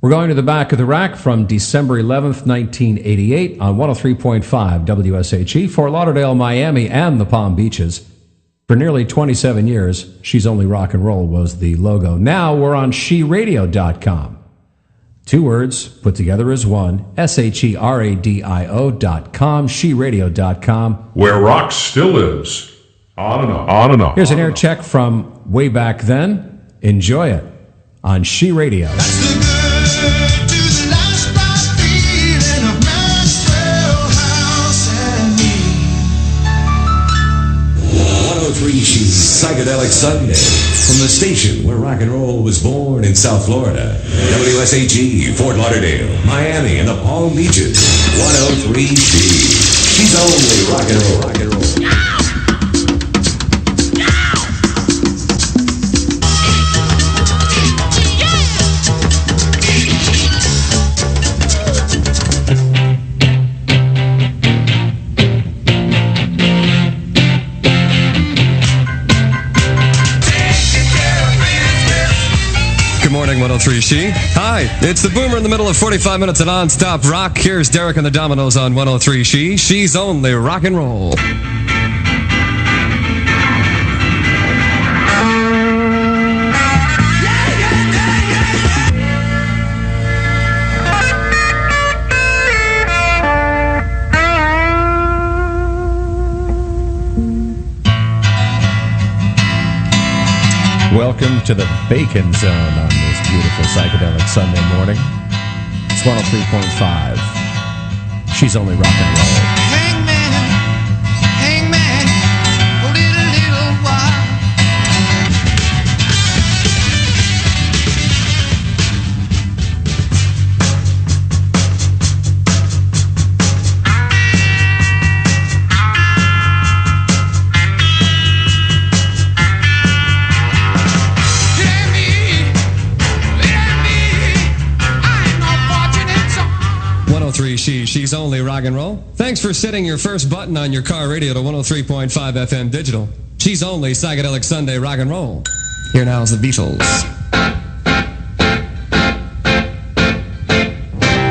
We're going to the back of the rack from December 11th, 1988 on 103.5 WSHE for Lauderdale, Miami, and the Palm Beaches. For nearly 27 years, She's Only Rock and Roll was the logo. Now we're on sheradio.com. 2 words put together as one, SHERADIO.com, sheradio.com. Where rock still lives. On and on. On and on. Here's an air check from way back then. Enjoy it on She Radio. That's the good to the last night feeling of Maxwell House and me. 103 She's Psychedelic Sunday. From the station where rock and roll was born in South Florida. WSHE, Fort Lauderdale, Miami, and the Palm Beaches. 103 She's only rock and roll. Rock and roll. Good morning, 103 She. Hi, it's the Boomer in the middle of 45 minutes of non-stop rock. Here's Derek and the Dominoes on 103 She. She's only rock and roll. Welcome to the Bacon Zone on this beautiful psychedelic Sunday morning. It's 103.5. She's only rock and roll. Hangman, hold it a little while. Let me, I ain't no fortunate son. 103 She's only rock and roll. Thanks for setting your first button on your car radio to 103.5 FM digital. She's only Psychedelic Sunday rock and roll. Here now is the Beatles.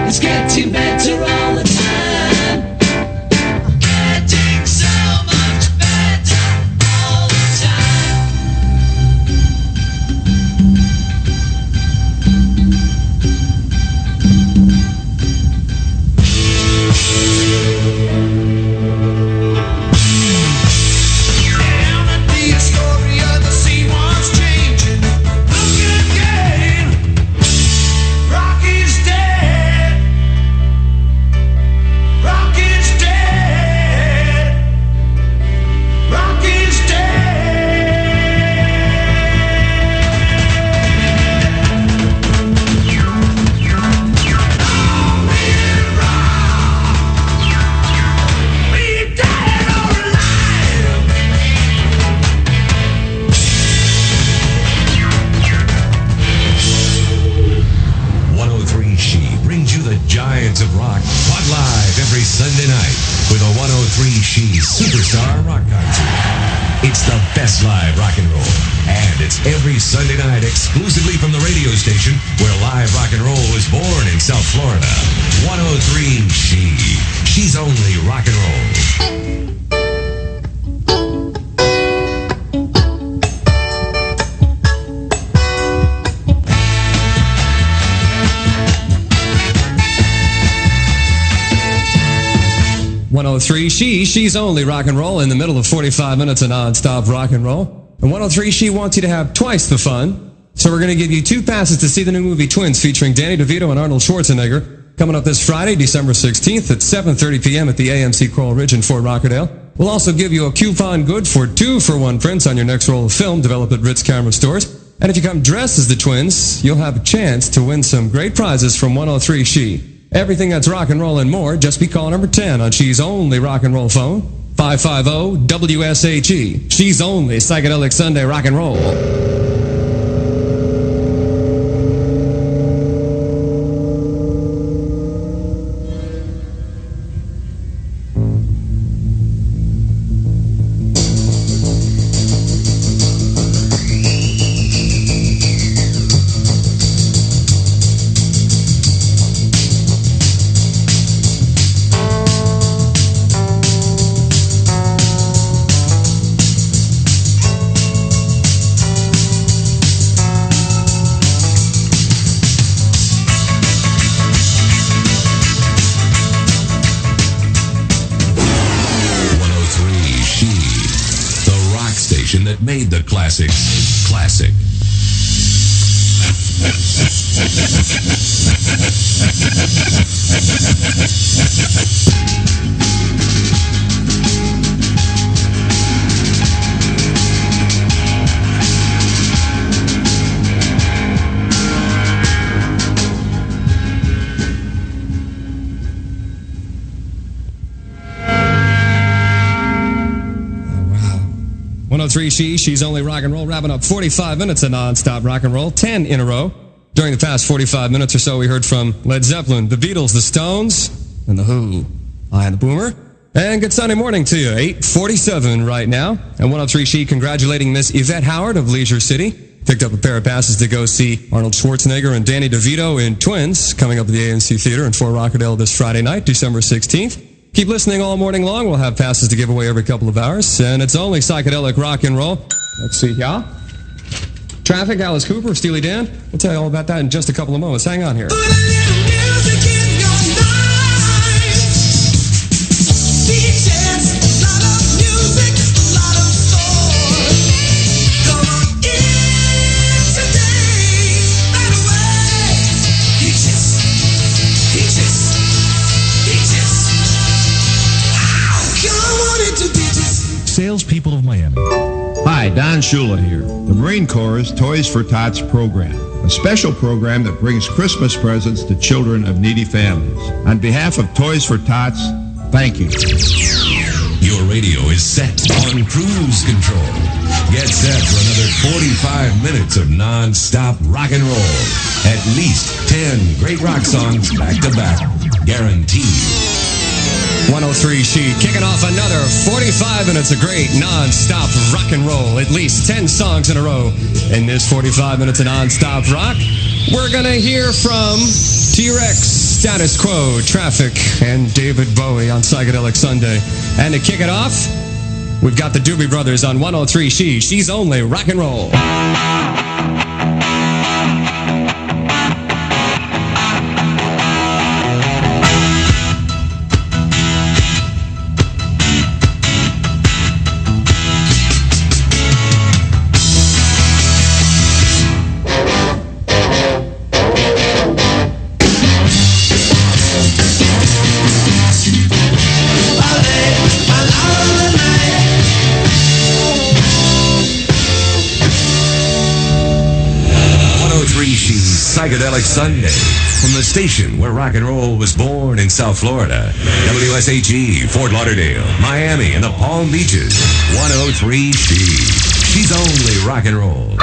It's getting better all the time. Getting so much better all the time. Down at the Astoria, the scene was changing. Look again, Rocky's dead. Rocky's dead. Rocky's dead. Be dead or alive. 103 She brings you the Giants of Rock Pod Live every Sunday night with a 103 She Superstar Rock Concert. It's the best live rock and roll. And it's every Sunday night exclusively from the radio station where live rock and roll was born in South Florida. 103 She. She's only rock and roll. She's only rock and roll in the middle of 45 minutes of non-stop rock and roll. And 103 She wants you to have twice the fun. So we're going to give you 2 passes to see the new movie Twins featuring Danny DeVito and Arnold Schwarzenegger coming up this Friday, December 16th at 7:30 p.m. at the AMC Coral Ridge in Fort Rockerdale. We'll also give you a coupon good for 2-for-1 prints on your next roll of film developed at Ritz Camera Stores. And if you come dressed as the Twins, you'll have a chance to win some great prizes from 103 She. Everything that's rock and roll and more, just be call number 10 on She's Only Rock and Roll phone, 550-WSHE. She's Only Psychedelic Sunday Rock and Roll. station that made the classics classic. Wow. 103 She's Only Rock and Roll, wrapping up 45 minutes of non-stop rock and roll, 10 in a row. During the past 45 minutes or so, we heard from Led Zeppelin, the Beatles, the Stones, and the Who. I am the Boomer. And good Sunday morning to you. 8:47 right now. And 103 She congratulating Miss Yvette Howard of Leisure City. Picked up a pair of passes to go see Arnold Schwarzenegger and Danny DeVito in Twins, coming up at the ANC Theater in Fort Rockerdale this Friday night, December 16th. Keep listening all morning long. We'll have passes to give away every couple of hours. And it's only psychedelic rock and roll. Let's see, yeah? Traffic, Alice Cooper, Steely Dan. We'll tell you all about that in just a couple of moments. Hang on here. Put a little music in your life. DJs, lot of music, lot of soul. Come on in today, right away. Peaches. Come on into Peaches. Salespeople of Miami. Hi, Don Shula here. The Marine Corps' Toys for Tots program, a special program that brings Christmas presents to children of needy families. On behalf of Toys for Tots, thank you. Your radio is set on cruise control. Get set for another 45 minutes of non-stop rock and roll. At least 10 great rock songs back to back. Guaranteed. 103 She kicking off another 45 minutes of great non-stop rock and roll. At least 10 songs in a row in this 45 minutes of non-stop rock. We're going to hear from T-Rex, Status Quo, Traffic, and David Bowie on Psychedelic Sunday. And to kick it off, we've got the Doobie Brothers on 103 She's Only Rock and Roll. Psychedelic Sunday from the station where rock and roll was born in South Florida. WSHE, Fort Lauderdale, Miami, and the Palm Beaches. 103 She's Only Rock and Roll.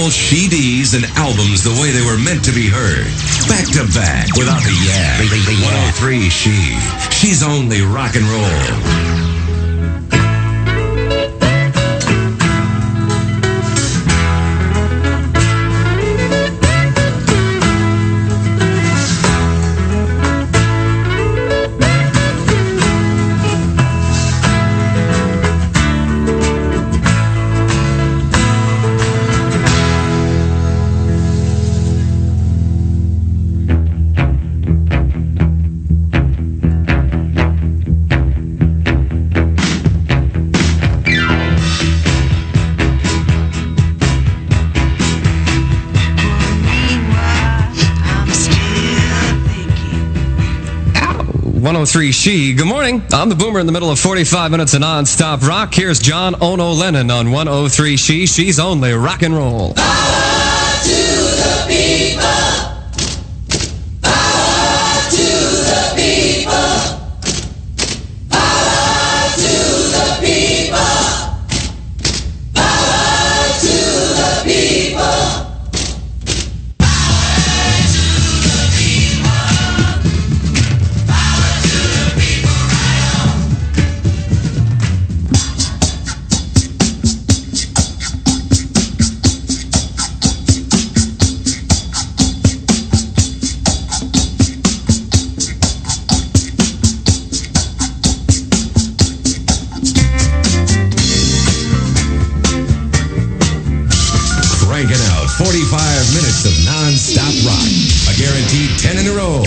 CDs and albums the way they were meant to be heard. Back to back, without the yeah. 103 She's Only Rock and Roll. 103 She. Good morning. I'm the Boomer in the middle of 45 minutes of non-stop rock. Here's John Ono Lennon on 103 She. She's only rock and roll. Power to the people. Power to the people. Power to the people. Power to the people. Cranking out 45 minutes of non-stop rock. A guaranteed 10 in a row.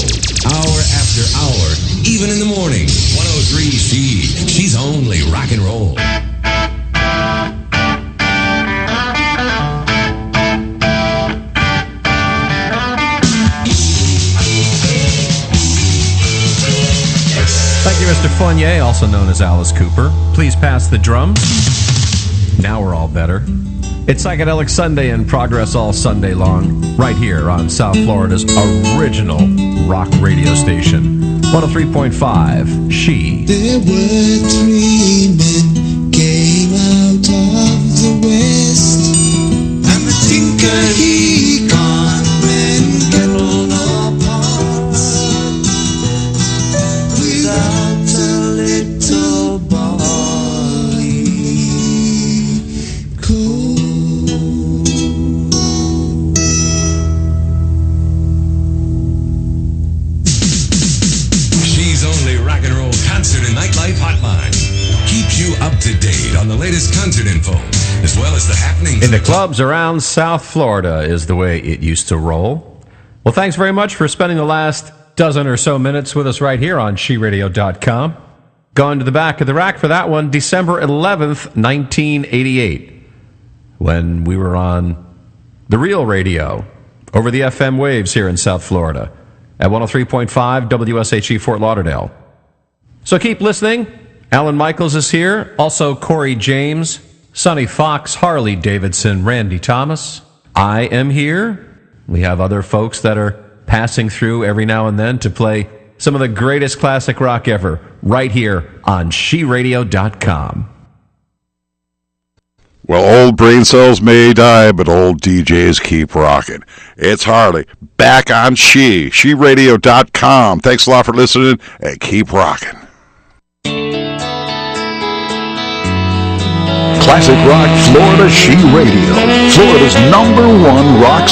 Hour after hour. Even in the morning. 103 She. She's only rock and roll. Thank you, Mr. Fournier, also known as Alice Cooper. Please pass the drums. Now we're all better. It's Psychedelic Sunday in progress all Sunday long, right here on South Florida's original rock radio station, 103.5 She. There were 3 men came out of the west, and the tinker he gone when kettle apart, without a little barley cold. She's only rock and roll concert and nightlife hotline. Keeps you up to date on the latest concert info, as well as the happenings In the clubs around South Florida is the way it used to roll. Well, thanks very much for spending the last dozen or so minutes with us right here on SheRadio.com. Going to the back of the rack for that one, December 11th, 1988, when we were on the real radio over the FM waves here in South Florida at 103.5 WSHE Fort Lauderdale. So keep listening. Alan Michaels is here. Also Corey James, Sonny Fox, Harley Davidson, Randy Thomas. I am here. We have other folks that are passing through every now and then to play some of the greatest classic rock ever right here on SheRadio.com. Well, old brain cells may die, but old DJs keep rocking. It's Harley, back on SheRadio.com. Thanks a lot for listening, and keep rocking. Classic Rock Florida She Radio, Florida's #1 rock